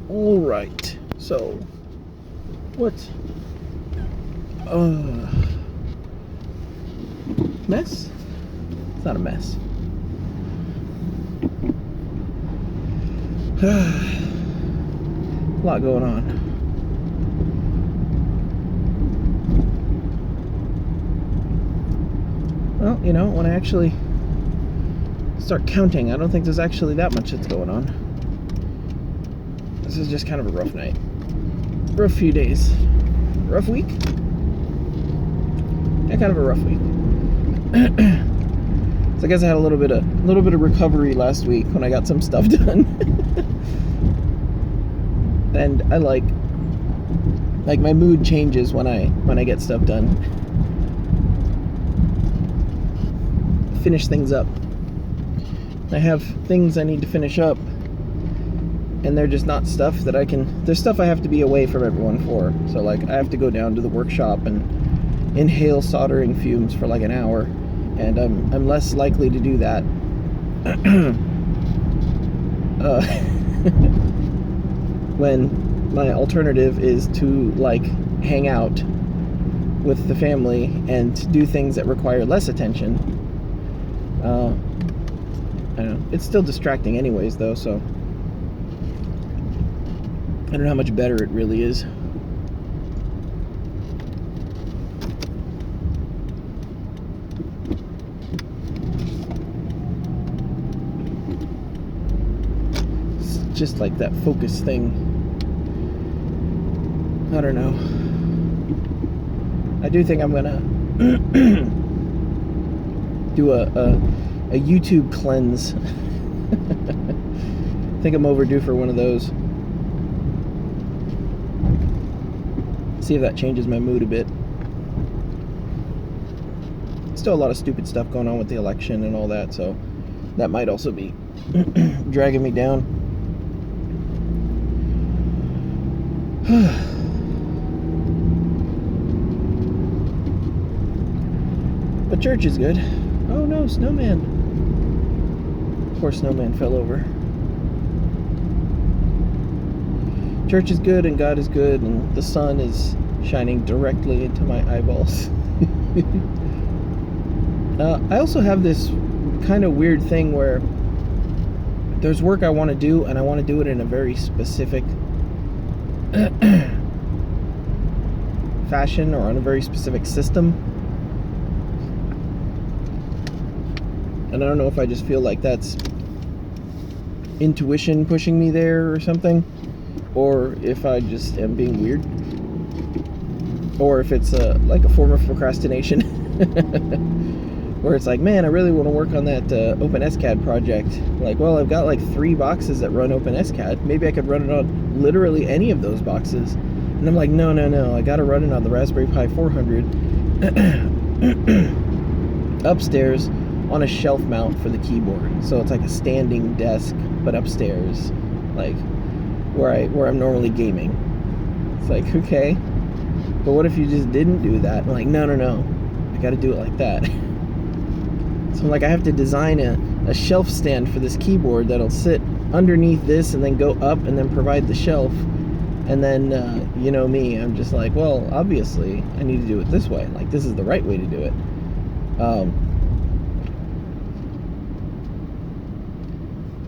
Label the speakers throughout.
Speaker 1: All right. So, what? Mess? It's not a mess. A lot going on. Well, you know, when I actually start counting, I don't think there's actually that much that's going on. This is just kind of a rough night. Rough few days. Rough week? Yeah, kind of a rough week. So I guess I had a little bit of recovery last week when I got some stuff done. And I like my mood changes when I get stuff done. Finish things up. I have things I need to finish up, and they're just not stuff that I can. There's stuff I have to be away from everyone for. So like I have to go down to the workshop and inhale soldering fumes for like an hour, and I'm less likely to do that when my alternative is to like hang out with the family and do things that require less attention. I don't know. It's still distracting anyways, though, so I don't know how much better it really is. It's just like that focus thing. I don't know. I do think I'm gonna do a YouTube cleanse. I think I'm overdue for one of those. See if that changes my mood a bit. Still a lot of stupid stuff going on with the election and all that, so that might also be dragging me down. But church is good. Oh no, snowman. Poor snowman fell over. Church is good and God is good and the sun is shining directly into my eyeballs. I also have this kind of weird thing where there's work I want to do and I want to do it in a very specific fashion or on a very specific system. And I don't know if I just feel like that's intuition pushing me there or something, or if I just am being weird, or if it's like a form of procrastination, where it's like, man, I really want to work on that OpenSCAD project. Like, well, I've got like 3 boxes that run OpenSCAD. Maybe I could run it on literally any of those boxes. And I'm like, no, I gotta run it on the Raspberry Pi 400 upstairs on a shelf mount for the keyboard. So it's like a standing desk, but upstairs, like where I'm normally gaming. It's like, okay, but what if you just didn't do that? I'm like, no, I gotta do it like that. So like I have to design a shelf stand for this keyboard that'll sit underneath this and then go up and then provide the shelf. And then, you know me, I'm just like, well, obviously I need to do it this way. Like, this is the right way to do it.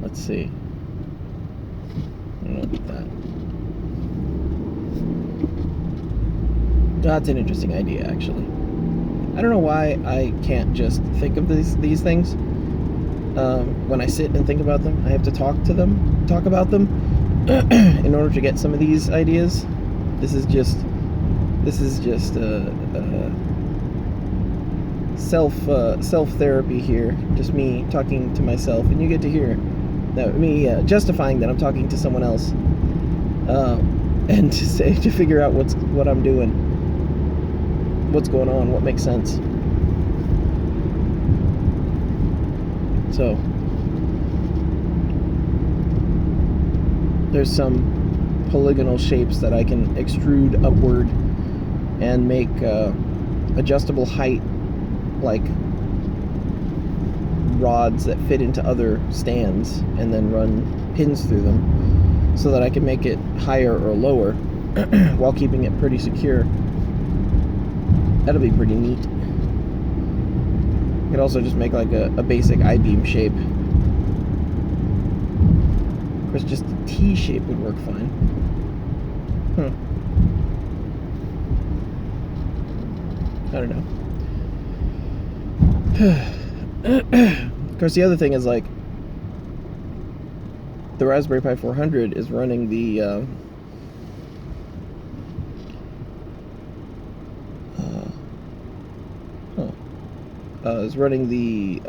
Speaker 1: Let's see. I don't know about that. That's an interesting idea, actually. I don't know why I can't just think of these things. When I sit and think about them, I have to talk about them in order to get some of these ideas. This is just self therapy here. Just me talking to myself, and you get to hear me justifying that I'm talking to someone else, and to figure out what I'm doing, what's going on, what makes sense. So there's some polygonal shapes that I can extrude upward and make adjustable height, like rods that fit into other stands, and then run pins through them. so that I can make it higher or lower while keeping it pretty secure. That'll be pretty neat. I could also just make like a basic I-beam shape. Of course, just a T shape would work fine. I don't know. Of course, the other thing is, like, the Raspberry Pi 400 is running the is running the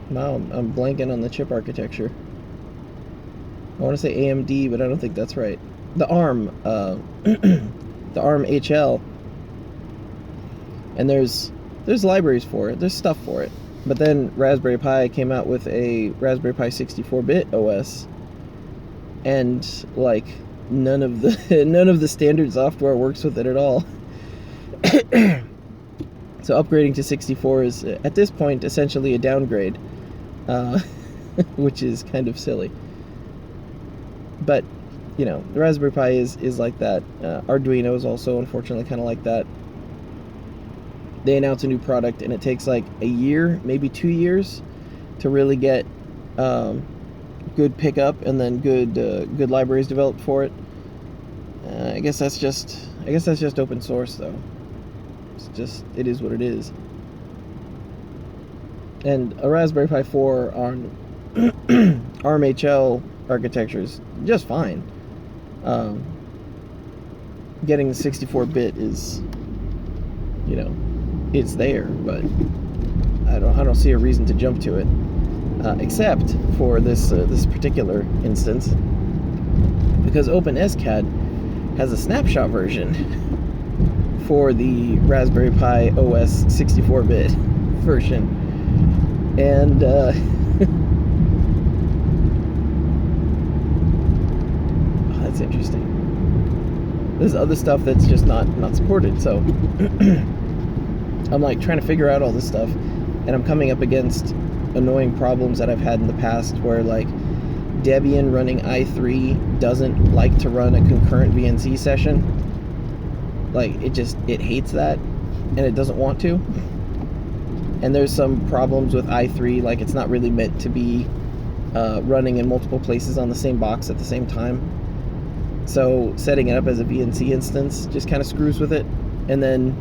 Speaker 1: wow, I'm blanking on the chip architecture. I want to say AMD, but I don't think that's right. The ARM, the ARM HL, and there's libraries for it. There's stuff for it. But then Raspberry Pi came out with a Raspberry Pi 64-bit OS, and like none of the standard software works with it at all. So upgrading to 64 is at this point essentially a downgrade, which is kind of silly. But you know, the Raspberry Pi is like that. Arduino is also unfortunately kind of like that. They announce a new product and it takes like a year, maybe 2 years, to really get good pickup and then good libraries developed for it. I guess that's just open source though. It is what it is. And a Raspberry Pi 4 on ARM HL architecture is just fine. Getting the 64-bit is, you know, it's there, but I don't see a reason to jump to it, except for this particular instance, because OpenSCAD has a snapshot version for the Raspberry Pi OS 64-bit version, and oh, that's interesting. There's other stuff that's just not supported, so I'm like trying to figure out all this stuff, and I'm coming up against annoying problems that I've had in the past where, like, Debian running i3 doesn't like to run a concurrent VNC session. Like, it hates that, and it doesn't want to. And there's some problems with i3, like it's not really meant to be running in multiple places on the same box at the same time. So setting it up as a VNC instance just kind of screws with it. And then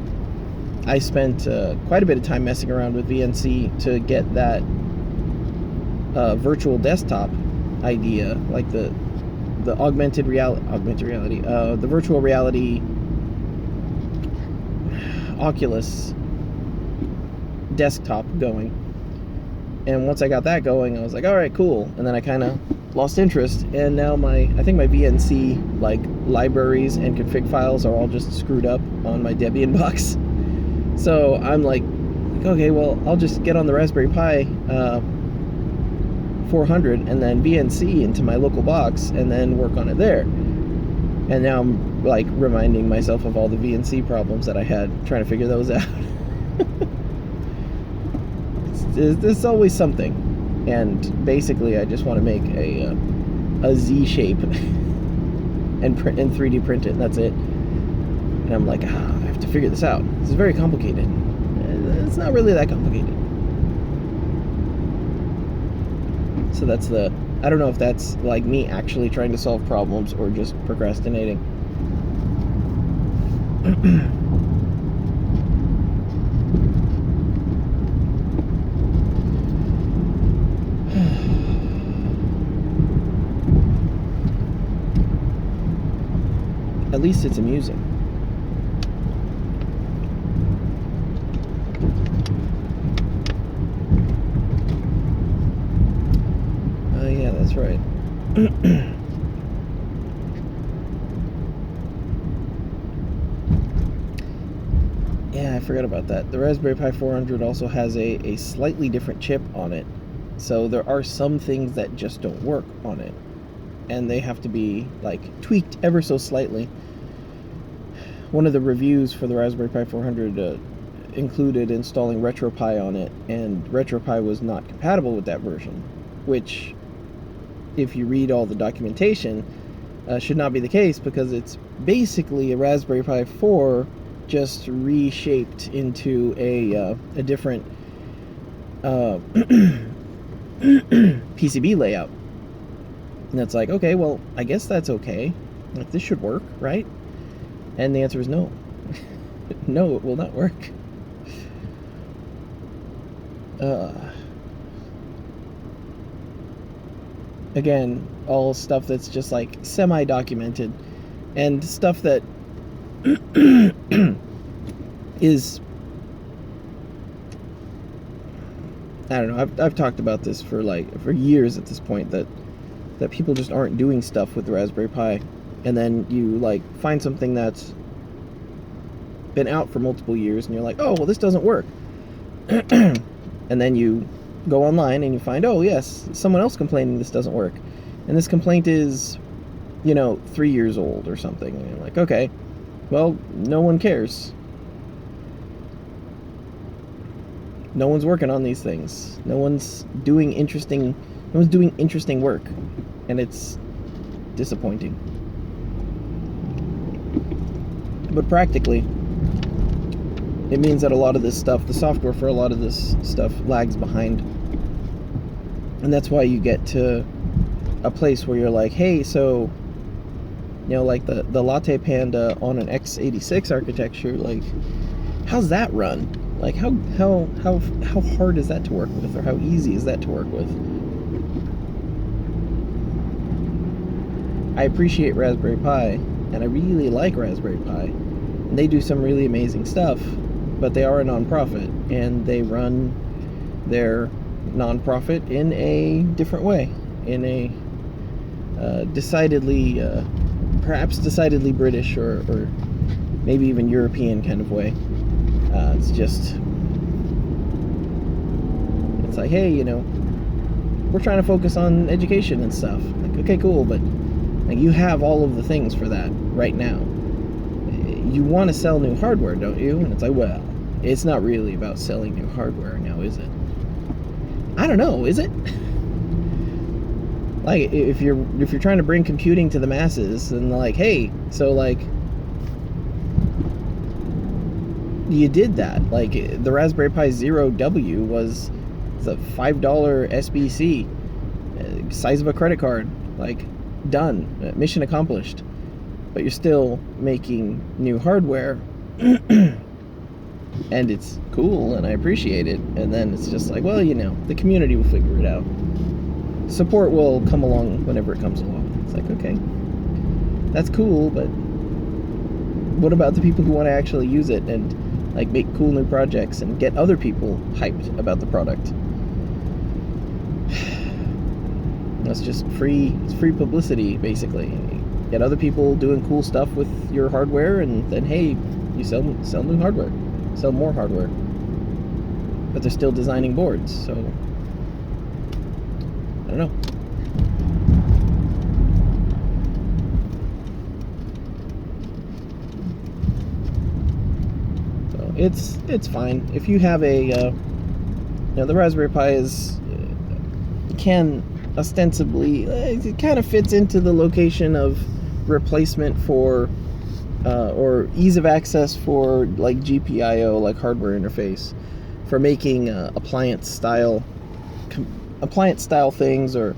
Speaker 1: I spent quite a bit of time messing around with VNC to get that virtual desktop idea, like the augmented reality, the virtual reality Oculus desktop going. And once I got that going, I was like, all right, cool. And then I kind of lost interest, and now I think my VNC like libraries and config files are all just screwed up on my Debian box. So I'm like, okay, well, I'll just get on the Raspberry Pi 400 and then VNC into my local box and then work on it there. And now I'm like reminding myself of all the VNC problems that I had, trying to figure those out. There's always something. And basically I just want to make a Z shape and 3D print it, and that's it. And I'm like, I have to figure this out. This is very complicated. It's not really that complicated. So that's I don't know if that's like me actually trying to solve problems or just procrastinating. At least it's amusing. Oh yeah, that's right. Yeah, I forgot about that. The Raspberry Pi 400 also has a slightly different chip on it. So there are some things that just don't work on it. And they have to be like tweaked ever so slightly. One of the reviews for the Raspberry Pi 400 included installing RetroPie on it, and RetroPie was not compatible with that version. which, if you read all the documentation, should not be the case, because it's basically a Raspberry Pi 4 just reshaped into a different PCB layout. And it's like, okay, well, I guess that's okay. Like, this should work, right? And the answer is no. No, it will not work. Again, all stuff that's just like semi-documented, and stuff that is, I don't know, I've talked about this for years at this point, that people just aren't doing stuff with the Raspberry Pi, and then you like find something that's been out for multiple years and you're like, oh, well, this doesn't work. And then you go online and you find, oh yes, someone else complaining this doesn't work, and this complaint is, 3 years old or something, and you're like, okay, well, no one cares. No one's working on these things. No one's doing interesting work, and it's disappointing. But practically, it means that a lot of this stuff, the software for a lot of this stuff, lags behind. And that's why you get to a place where you're like, hey, so, like the Latte Panda on an x86 architecture, like, how's that run? Like, how hard is that to work with, or how easy is that to work with? I appreciate Raspberry Pi, and I really like Raspberry Pi, and they do some really amazing stuff, but they are a nonprofit, and they run their nonprofit in a different way, in a perhaps decidedly British or maybe even European kind of way. It's like, hey, we're trying to focus on education and stuff. Like, okay, cool, but like, you have all of the things for that right now. You want to sell new hardware, don't you? And it's like, well, it's not really about selling new hardware now, is it? I don't know, is it? Like, if you're trying to bring computing to the masses, and like, hey, so like, you did that. Like, the Raspberry Pi Zero W was a $5 SBC, size of a credit card. Like, done, mission accomplished. But you're still making new hardware, and it's cool, and I appreciate it. And then it's just like, well, the community will figure it out. Support will come along whenever it comes along. It's like, okay, that's cool, but what about the people who want to actually use it and like make cool new projects and get other people hyped about the product? That's just free publicity, basically. Get other people doing cool stuff with your hardware, and then, hey, you sell new hardware, sell more hardware. But they're still designing boards, so I don't know. So it's fine if you have a the Raspberry Pi can ostensibly, it kind of fits into the location of replacement for or ease of access for like GPIO, like hardware interface, for making appliance style things, or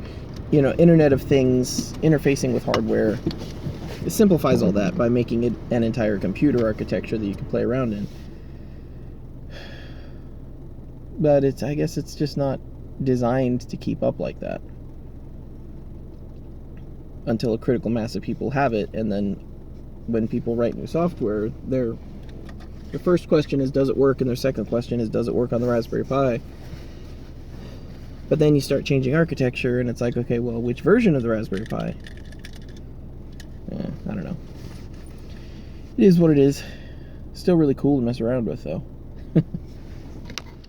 Speaker 1: Internet of Things interfacing with hardware. It simplifies all that by making it an entire computer architecture that you can play around in. But I guess it's just not designed to keep up like that until a critical mass of people have it, and then when people write new software, their first question is, does it work? And their second question is, does it work on the Raspberry Pi? But then you start changing architecture, and it's like, okay, well, which version of the Raspberry Pi? I don't know. It is what it is. Still really cool to mess around with, though.